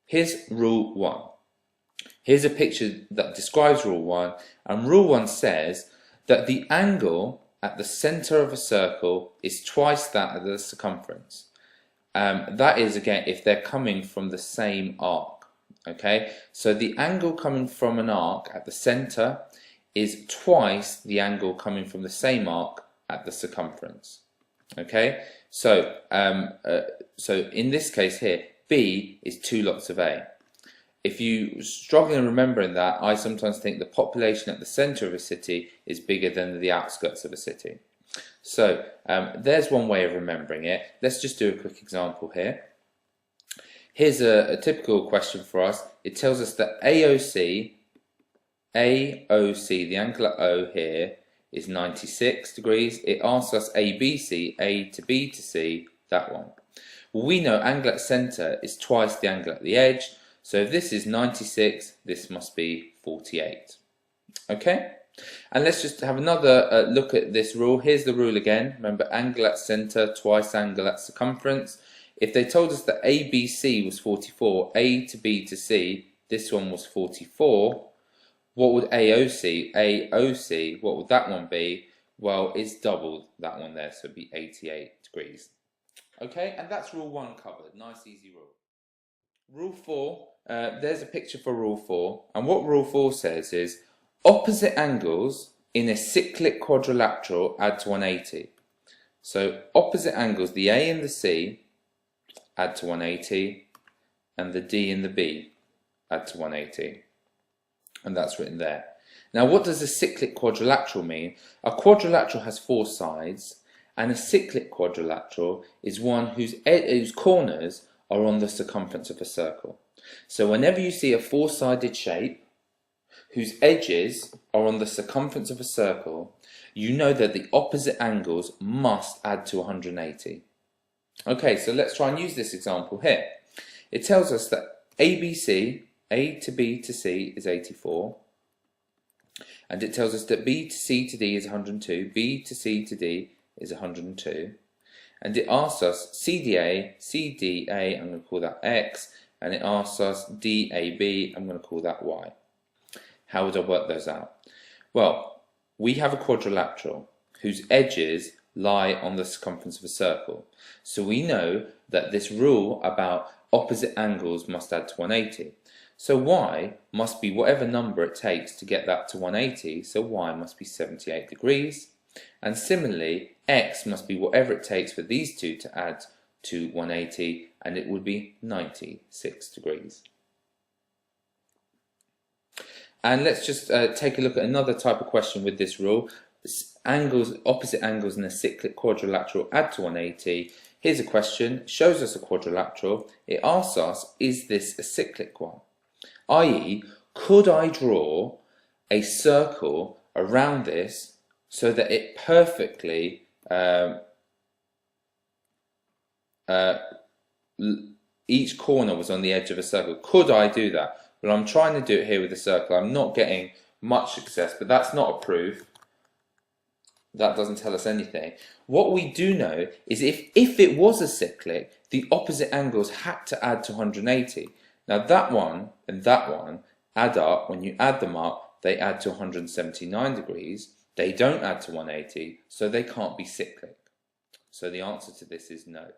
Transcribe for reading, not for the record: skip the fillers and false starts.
Here's rule 1. Here's a picture that describes rule 1, and rule 1 says that the angle at the center of a circle is twice that of the circumference. That is, again, if they're coming from the same arc. Okay, so the angle coming from an arc at the center is twice the angle coming from the same arc at the circumference. Okay, so in this case here, B is 2 lots of A. If you struggle in remembering that, I sometimes think the population at the centre of a city is bigger than the outskirts of a city. So there's one way of remembering it. Let's just do a quick example here. Here's a typical question for us. It tells us that AOC, the angle at O here, is 96 degrees. It asks us ABC, A to B to C, that one. Well, we know angle at centre is twice the angle at the edge. So if this is 96, this must be 48. Okay? And let's just have another look at this rule. Here's the rule again. Remember, angle at centre, twice angle at circumference. If they told us that ABC was 44, A to B to C, this one was 44, what would AOC, what would that one be? Well, it's doubled that one there, so it'd be 88 degrees. Okay, and that's rule 1 covered. Nice, easy rule. Rule 4, there's a picture for rule 4, and what rule 4 says is opposite angles in a cyclic quadrilateral add to 180. So opposite angles, the A and the C, add to 180, and the D and the B add to 180. And that's written there. Now, what does a cyclic quadrilateral mean? A quadrilateral has 4 sides, and a cyclic quadrilateral is one whose corners are on the circumference of a circle. So whenever you see a 4-sided shape whose edges are on the circumference of a circle, you know that the opposite angles must add to 180. Okay, so let's try and use this example here. It tells us that ABC, A to B to C, is 84. And it tells us that B to C to D is 102, B to C to D is 102. And it asks us CDA, I'm going to call that X, and it asks us DAB, I'm going to call that Y. How would I work those out? Well, we have a quadrilateral whose edges lie on the circumference of a circle. So we know that this rule about opposite angles must add to 180. So Y must be whatever number it takes to get that to 180, so Y must be 78 degrees. And similarly, X must be whatever it takes for these two to add to 180, and it would be 96 degrees. And let's just take a look at another type of question with this rule. Opposite angles in a cyclic quadrilateral add to 180. Here's a question, shows us a quadrilateral. It asks us, is this a cyclic one? I.e., could I draw a circle around this so that it perfectly each corner was on the edge of a circle? Could I do that? Well, I'm trying to do it here with a circle. I'm not getting much success, but that's not a proof. That doesn't tell us anything. What we do know is if it was a cyclic, the opposite angles had to add to 180. Now that one and that one add up. When you add them up, they add to 179 degrees. They don't add to 180, so they can't be cyclic. So the answer to this is no.